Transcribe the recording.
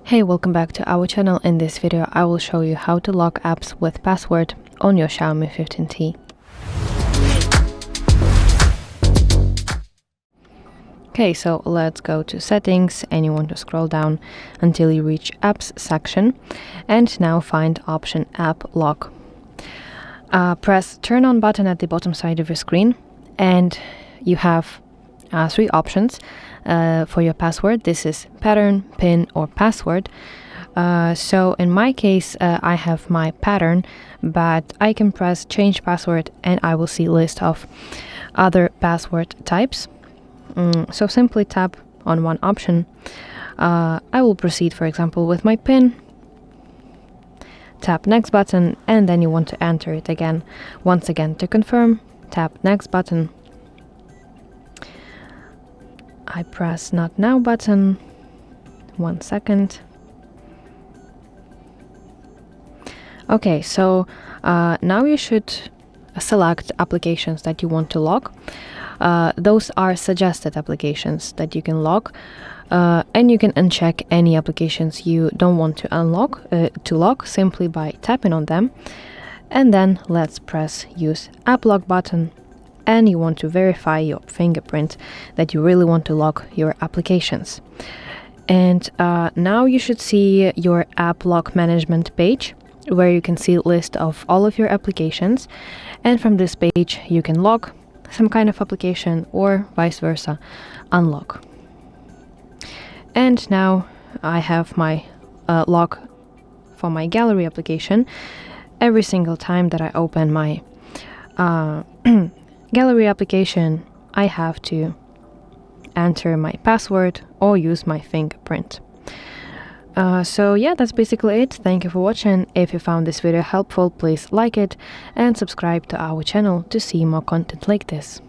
Hey, welcome back to our channel. In this video I will show you how to lock apps with password on your Xiaomi 15T. Okay, so let's go to settings and you want to scroll down until you reach apps section and now find option app lock. Press turn on button at the bottom side of your screen and you have three options for your password. This is pattern, pin or password. So in my case I have my pattern, but I can press change password and I will see a list of other password types. So simply tap on one option. I will proceed, for example, with my pin. Tap next button and then you want to enter it again. Once again to confirm, tap next button. I press not now button. 1 second. Okay, so now you should select applications that you want to lock. Those are suggested applications that you can lock, and you can uncheck any applications you don't want to lock simply by tapping on them. And then let's press use app lock button. And you want to verify your fingerprint that you really want to lock your applications. And now you should see your app lock management page where you can see a list of all of your applications, and from this page you can lock some kind of application or vice versa unlock. And now I have my lock for my gallery application. Every single time that I open my gallery application, I have to enter my password or use my fingerprint. So yeah, that's basically it. Thank you for watching. If you found this video helpful, please like it and subscribe to our channel to see more content like this.